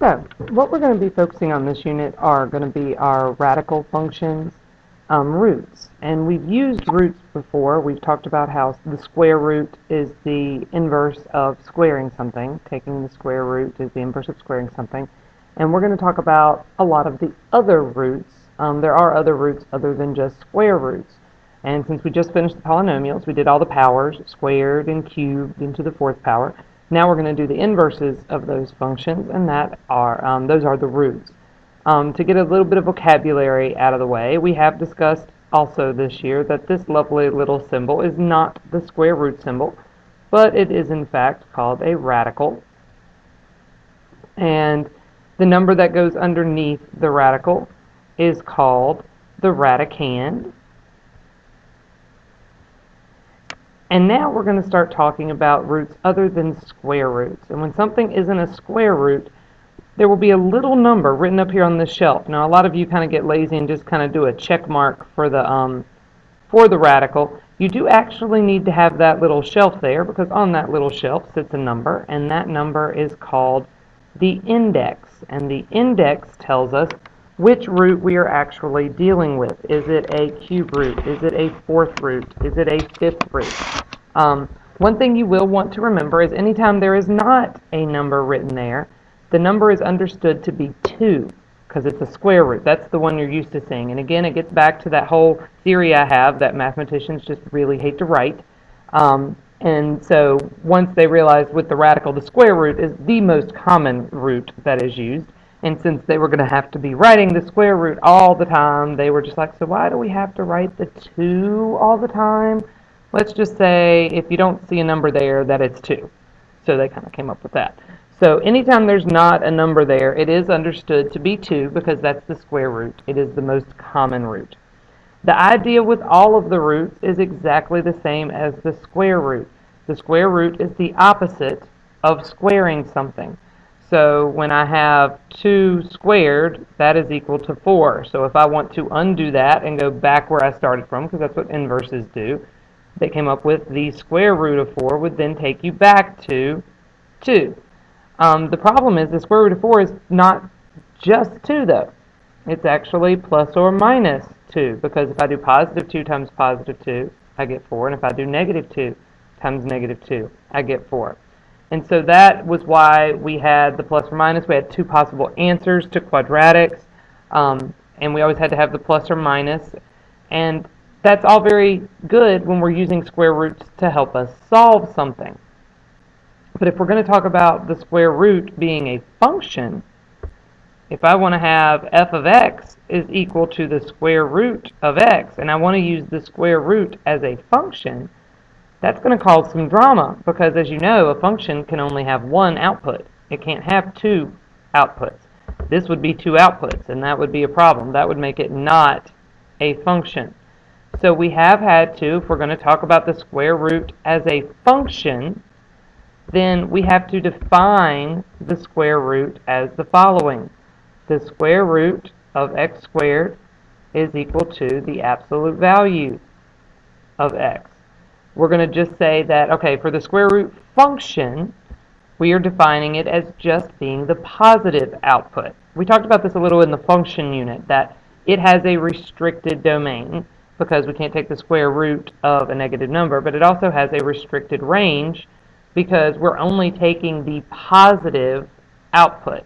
So, what we're going to be focusing on this unit are going to be our radical functions, roots. And we've used roots before. We've talked about how the square root is the inverse of squaring something. Taking the square root is the inverse of squaring something. And we're going to talk about a lot of the other roots. There are other roots other than just square roots. And since we just finished the polynomials, we did all the powers, squared and cubed into the fourth power. Now we're going to do the inverses of those functions, and those are the roots. To get a little bit of vocabulary out of the way, we have discussed also this year that this lovely little symbol is not the square root symbol, but it is in fact called a radical. And the number that goes underneath the radical is called the radicand. And now we're going to start talking about roots other than square roots. And when something isn't a square root, there will be a little number written up here on the shelf. Now, a lot of you kind of get lazy and just kind of do a check mark for the radical. You do actually need to have that little shelf there, because on that little shelf sits a number, and that number is called the index. And the index tells us which root we are actually dealing with. Is it a cube root? Is it a fourth root? Is it a fifth root? One thing you will want to remember is anytime there is not a number written there, the number is understood to be 2, because it's a square root. That's the one you're used to seeing. And again, it gets back to that whole theory I have that mathematicians just really hate to write. And so once they realized with the radical, the square root is the most common root that is used. And since they were going to have to be writing the square root all the time, they were just like, so why do we have to write the 2 all the time? Let's just say if you don't see a number there, that it's 2. So they kind of came up with that. So anytime there's not a number there, it is understood to be 2 because that's the square root. It is the most common root. The idea with all of the roots is exactly the same as the square root. The square root is the opposite of squaring something. So when I have 2 squared, that is equal to 4. So if I want to undo that and go back where I started from, because that's what inverses do, they came up with the square root of 4 would then take you back to 2. The problem is the square root of 4 is not just 2, though. It's actually plus or minus 2, because if I do positive 2 times positive 2, I get 4, and if I do negative 2 times negative 2, I get 4. And so that was why we had the plus or minus. We had 2 possible answers to quadratics, and we always had to have the plus or minus. And that's all very good when we're using square roots to help us solve something. But if we're going to talk about the square root being a function, if I want to have f of x is equal to the square root of x, and I want to use the square root as a function, that's going to cause some drama, because as you know, a function can only have one output. It can't have 2 outputs. This would be 2 outputs, and that would be a problem. That would make it not a function. So we have had to, if we're going to talk about the square root as a function, then we have to define the square root as the following. The square root of x squared is equal to the absolute value of x. We're going to just say that, okay, for the square root function, we are defining it as just being the positive output. We talked about this a little in the function unit, that it has a restricted domain, because we can't take the square root of a negative number, but it also has a restricted range, because we're only taking the positive output.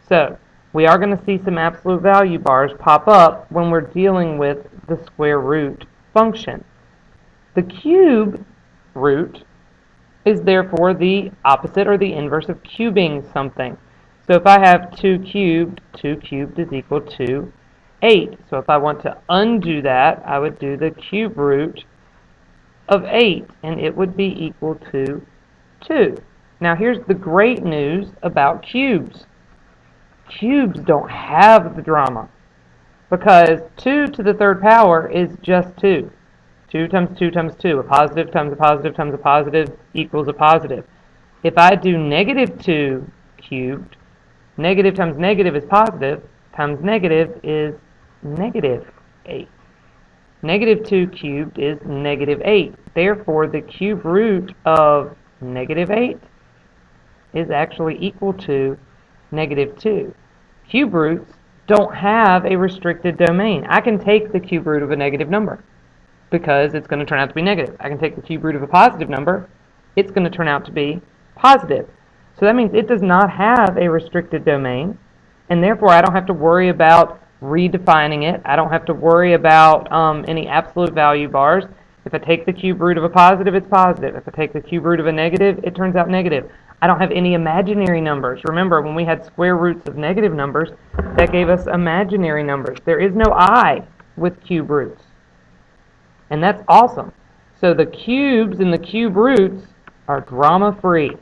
So we are going to see some absolute value bars pop up when we're dealing with the square root function. The cube root is therefore the opposite or the inverse of cubing something. So if I have 2 cubed is equal to 8. So if I want to undo that, I would do the cube root of 8, and it would be equal to 2. Now here's the great news about cubes. Cubes don't have the drama, because 2 to the third power is just 2. 2 times 2 times 2. A positive times a positive times a positive equals a positive. If I do negative 2 cubed, negative times negative is positive, times negative is negative 8. Negative 2 cubed is negative 8. Therefore, the cube root of negative 8 is actually equal to negative 2. Cube roots don't have a restricted domain. I can take the cube root of a negative number because it's going to turn out to be negative. I can take the cube root of a positive number. It's going to turn out to be positive. So that means it does not have a restricted domain, and therefore I don't have to worry about redefining it. I don't have to worry about any absolute value bars. If I take the cube root of a positive, it's positive. If I take the cube root of a negative, it turns out negative. I don't have any imaginary numbers. Remember, when we had square roots of negative numbers, that gave us imaginary numbers. There is no I with cube roots. And that's awesome. So the cubes and the cube roots are drama-free.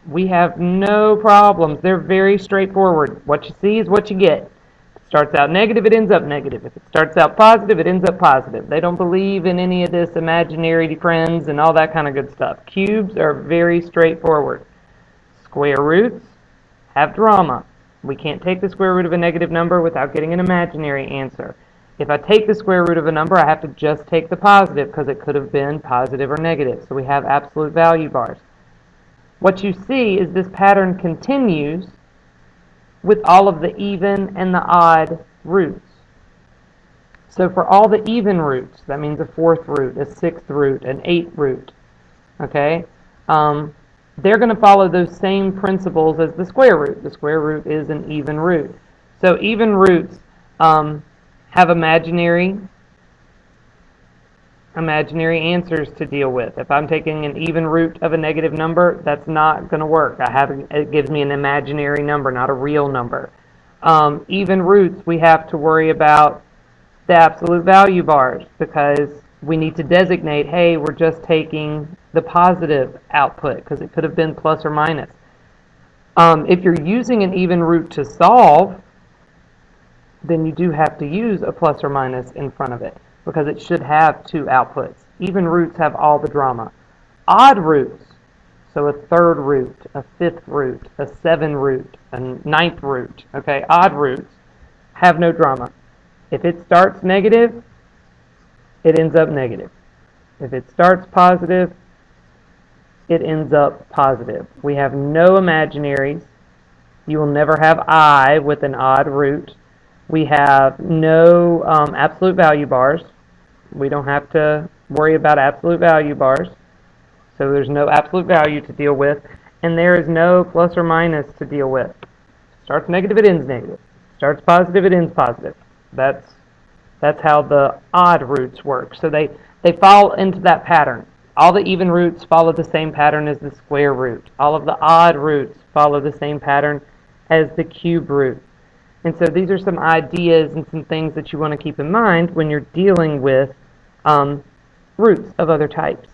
We have no problems. They're very straightforward. What you see is what you get. If it starts out negative, it ends up negative. If it starts out positive, it ends up positive. They don't believe in any of this imaginary friends and all that kind of good stuff. Cubes are very straightforward. Square roots have drama. We can't take the square root of a negative number without getting an imaginary answer. If I take the square root of a number, I have to just take the positive because it could have been positive or negative. So we have absolute value bars. What you see is this pattern continues with all of the even and the odd roots. So for all the even roots, that means a fourth root, a sixth root, an eighth root, okay? They're going to follow those same principles as the square root. The square root is an even root. So even roots have imaginary answers to deal with. If I'm taking an even root of a negative number, that's not going to work. It gives me an imaginary number, not a real number. Even roots, we have to worry about the absolute value bars because we need to designate, hey, we're just taking the positive output because it could have been plus or minus. If you're using an even root to solve, then you do have to use a plus or minus in front of it because it should have two outputs. Even roots have all the drama. Odd roots, so a third root, a fifth root, a seventh root, a ninth root, okay, odd roots have no drama. If it starts negative, it ends up negative. If it starts positive, it ends up positive. We have no imaginaries. You will never have I with an odd root. We have no absolute value bars. We don't have to worry about absolute value bars. So there's no absolute value to deal with. And there is no plus or minus to deal with. Starts negative, it ends negative. Starts positive, it ends positive. That's how the odd roots work. So they fall into that pattern. All the even roots follow the same pattern as the square root. All of the odd roots follow the same pattern as the cube root. And so these are some ideas and some things that you want to keep in mind when you're dealing with roots of other types.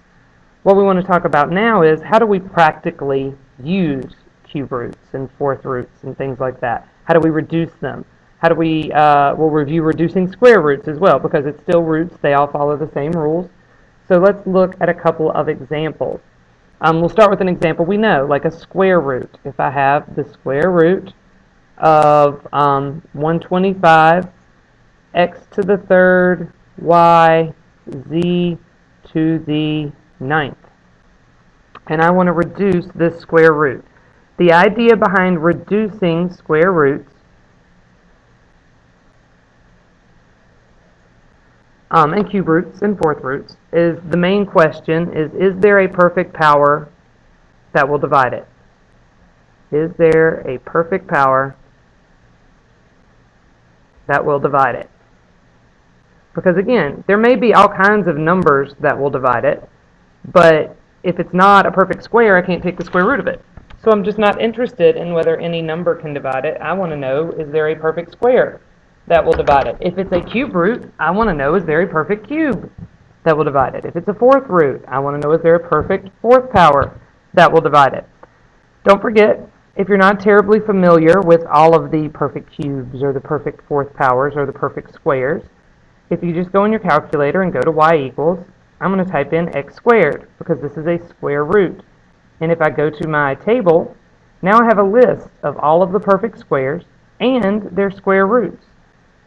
What we want to talk about now is how do we practically use cube roots and fourth roots and things like that? How do we reduce them? How do we, we'll review reducing square roots as well because it's still roots. They all follow the same rules. So let's look at a couple of examples. We'll start with an example we know, like a square root. If I have the square root of 125 x to the third y z to the ninth. And I want to reduce this square root. The idea behind reducing square roots and cube roots and fourth roots is the main question is there a perfect power that will divide it? Is there a perfect power that will divide it? Because again, there may be all kinds of numbers that will divide it, but if it's not a perfect square, I can't take the square root of it. So I'm just not interested in whether any number can divide it. I want to know, is there a perfect square that will divide it? If it's a cube root, I want to know, is there a perfect cube that will divide it? If it's a fourth root, I want to know, is there a perfect fourth power that will divide it? Don't forget, if you're not terribly familiar with all of the perfect cubes or the perfect fourth powers or the perfect squares, if you just go in your calculator and go to y equals, I'm going to type in x squared because this is a square root. And if I go to my table, now I have a list of all of the perfect squares and their square roots.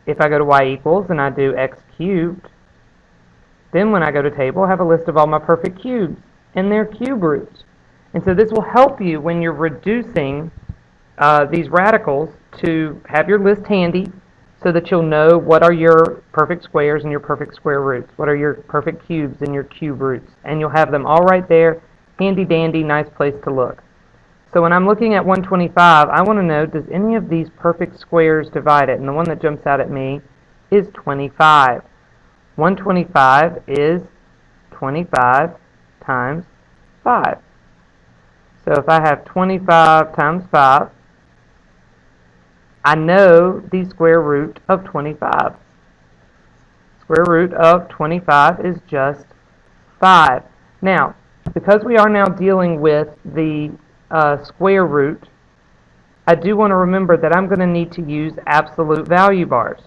If I go to y equals and I do x cubed, then when I go to table, I have a list of all my perfect cubes and their cube roots. And so this will help you when you're reducing these radicals to have your list handy so that you'll know what are your perfect squares and your perfect square roots, what are your perfect cubes and your cube roots, and you'll have them all right there, handy dandy, nice place to look. So when I'm looking at 125, I want to know, does any of these perfect squares divide it? And the one that jumps out at me is 25. 125 is 25 times 5. So if I have 25 times 5, I know the square root of 25. Square root of 25 is just 5. Now, because we are now dealing with the square root, I do want to remember that I'm going to need to use absolute value bars.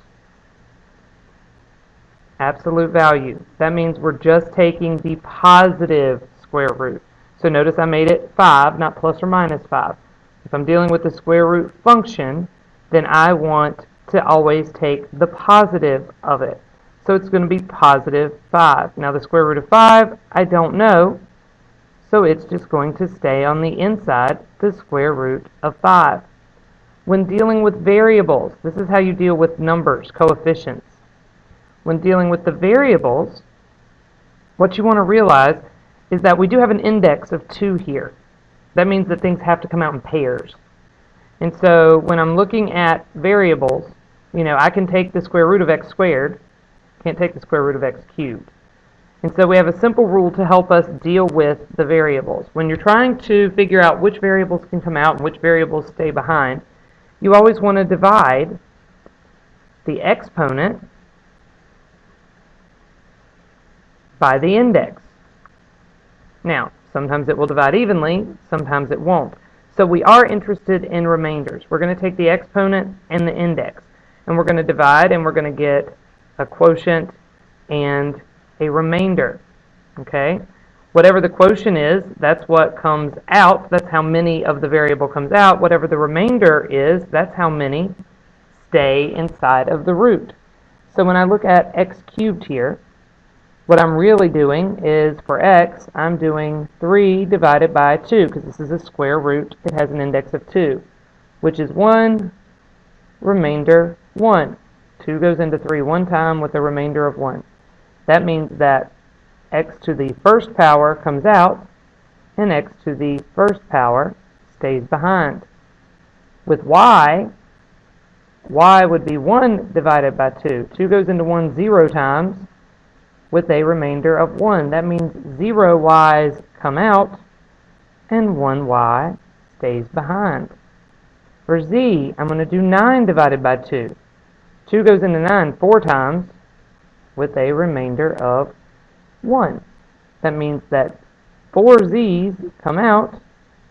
Absolute value. That means we're just taking the positive square root. So notice I made it 5, not plus or minus 5. If I'm dealing with the square root function, then I want to always take the positive of it. So it's going to be positive 5. Now the square root of 5, I don't know, so it's just going to stay on the inside the square root of 5. When dealing with variables, this is how you deal with numbers, coefficients. When dealing with the variables, what you want to realize is that we do have an index of 2 here. That means that things have to come out in pairs. And so when I'm looking at variables, I can take the square root of x squared, can't take the square root of x cubed. And so we have a simple rule to help us deal with the variables. When you're trying to figure out which variables can come out and which variables stay behind, you always want to divide the exponent by the index. Now, sometimes it will divide evenly, sometimes it won't. So we are interested in remainders. We're going to take the exponent and the index, and we're going to divide, and we're going to get a quotient and a remainder. Okay? Whatever the quotient is, that's what comes out. That's how many of the variable comes out. Whatever the remainder is, that's how many stay inside of the root. So when I look at x cubed here, what I'm really doing is, for x, I'm doing 3 divided by 2, because this is a square root. It has an index of 2, which is 1, remainder 1. 2 goes into 3 one time with a remainder of 1. That means that x to the first power comes out, and x to the first power stays behind. With y would be 1 divided by 2. 2 goes into 1 0 times, with a remainder of 1. That means 0 y's come out and 1 y stays behind. For z, I'm going to do 9 divided by 2. 2 goes into 9 4 times with a remainder of 1. That means that 4 z's come out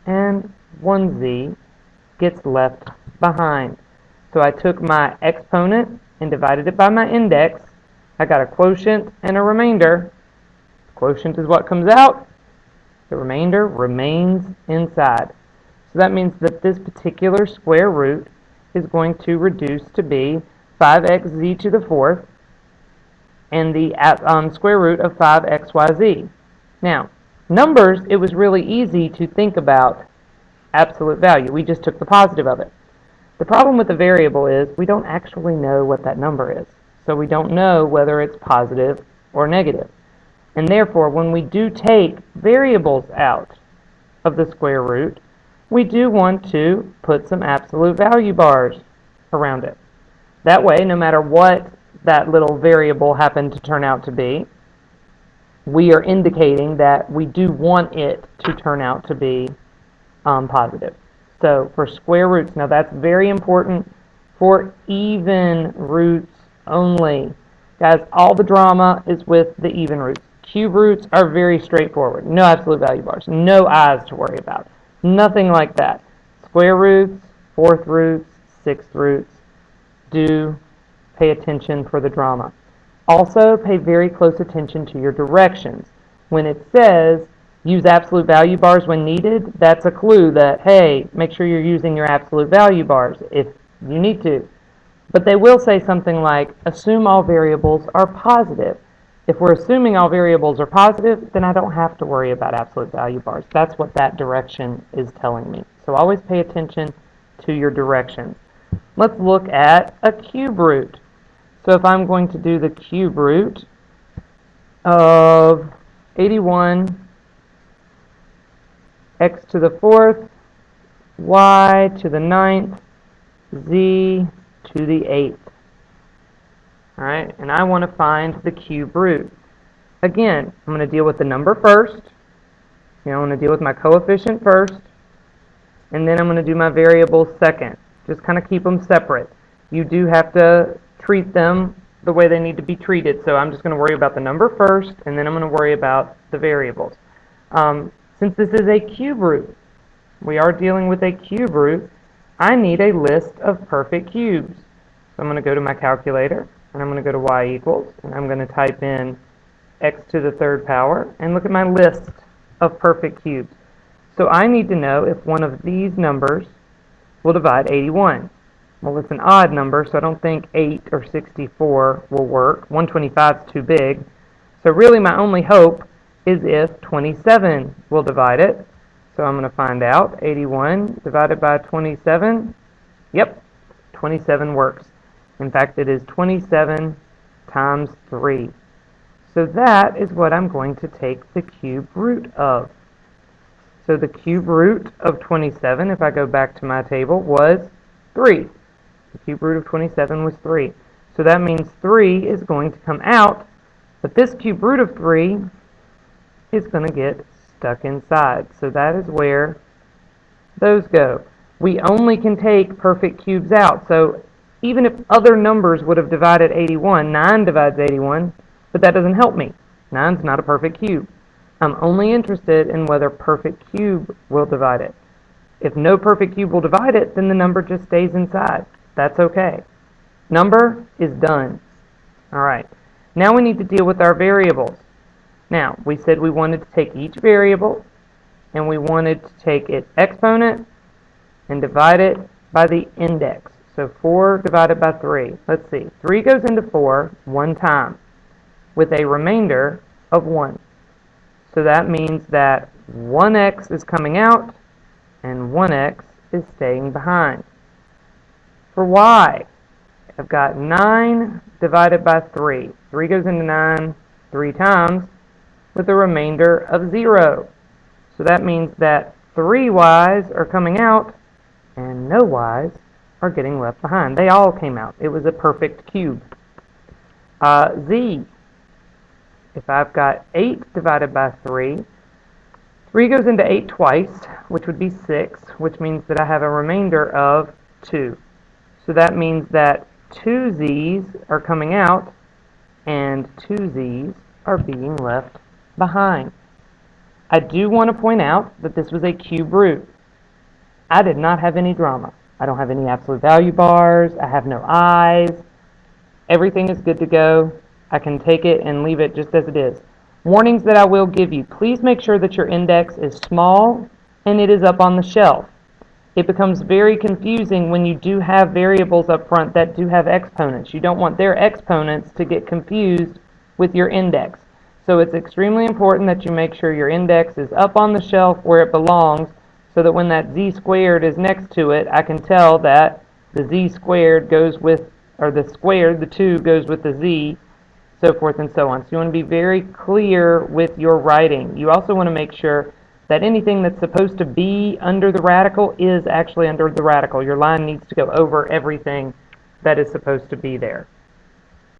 and 1 z gets left behind. So I took my exponent and divided it by my index. I got a quotient and a remainder. Quotient is what comes out. The remainder remains inside. So that means that this particular square root is going to reduce to be 5xz to the fourth and the square root of 5xyz. Now, numbers, it was really easy to think about absolute value. We just took the positive of it. The problem with the variable is we don't actually know what that number is. So we don't know whether it's positive or negative. And therefore, when we do take variables out of the square root, we do want to put some absolute value bars around it. That way, no matter what that little variable happened to turn out to be, we are indicating that we do want it to turn out to be positive. So for square roots, now that's very important for even roots only. Guys, all the drama is with the even roots. Cube roots are very straightforward. No absolute value bars. No i's to worry about. Nothing like that. Square roots, fourth roots, sixth roots, do pay attention for the drama. Also, pay very close attention to your directions. When it says use absolute value bars when needed, that's a clue that, hey, make sure you're using your absolute value bars if you need to. But they will say something like, assume all variables are positive. If we're assuming all variables are positive, then I don't have to worry about absolute value bars. That's what that direction is telling me. So always pay attention to your directions. Let's look at a cube root. So if I'm going to do the cube root of 81, x to the 4th, y to the 9th, z to the 8th. Alright, and I want to find the cube root. Again, I'm going to deal with the number first. I'm going to deal with my coefficient first, and then I'm going to do my variables second. Just kind of keep them separate. You do have to treat them the way they need to be treated, so I'm just going to worry about the number first, and then I'm going to worry about the variables. Since this is a cube root, we are dealing with a cube root, I need a list of perfect cubes. So I'm going to go to my calculator, and I'm going to go to y equals, and I'm going to type in x to the 3rd power, and look at my list of perfect cubes. So I need to know if one of these numbers will divide 81. Well, it's an odd number, so I don't think 8 or 64 will work. 125 is too big. So really my only hope is if 27 will divide it. So I'm going to find out. 81 divided by 27. Yep, 27 works. In fact, it is 27 times 3. So that is what I'm going to take the cube root of. So the cube root of 27, if I go back to my table, was 3. The cube root of 27 was 3. So that means 3 is going to come out, but this cube root of 3 is going to get stuck inside. So that is where those go. We only can take perfect cubes out. So even if other numbers would have divided 81, 9 divides 81, but that doesn't help me. 9's not a perfect cube. I'm only interested in whether perfect cube will divide it. If no perfect cube will divide it, then the number just stays inside. That's okay. Number is done. Alright, now we need to deal with our variables. Now, we said we wanted to take each variable, and we wanted to take its exponent and divide it by the index. So 4 divided by 3. Let's see. 3 goes into 4 one time with a remainder of 1. So that means that 1x is coming out and 1x is staying behind. For y, I've got 9 divided by 3. 3 goes into 9 3 times with a remainder of 0. So that means that 3 y's are coming out and no y's are getting left behind. They all came out. It was a perfect cube. Z, if I've got 8 divided by 3, 3 goes into 8 twice, which would be 6, which means that I have a remainder of 2. So that means that 2 z's are coming out and 2 z's are being left behind. I do want to point out that this was a cube root. I did not have any drama. I don't have any absolute value bars. I have no i's. Everything is good to go. I can take it and leave it just as it is. Warnings that I will give you. Please make sure that your index is small and it is up on the shelf. It becomes very confusing when you do have variables up front that do have exponents. You don't want their exponents to get confused with your index. So it's extremely important that you make sure your index is up on the shelf where it belongs, so that when that z squared is next to it, I can tell that the z squared goes with, or the squared, the 2 goes with the z, so forth and so on. So you want to be very clear with your writing. You also want to make sure that anything that's supposed to be under the radical is actually under the radical. Your line needs to go over everything that is supposed to be there.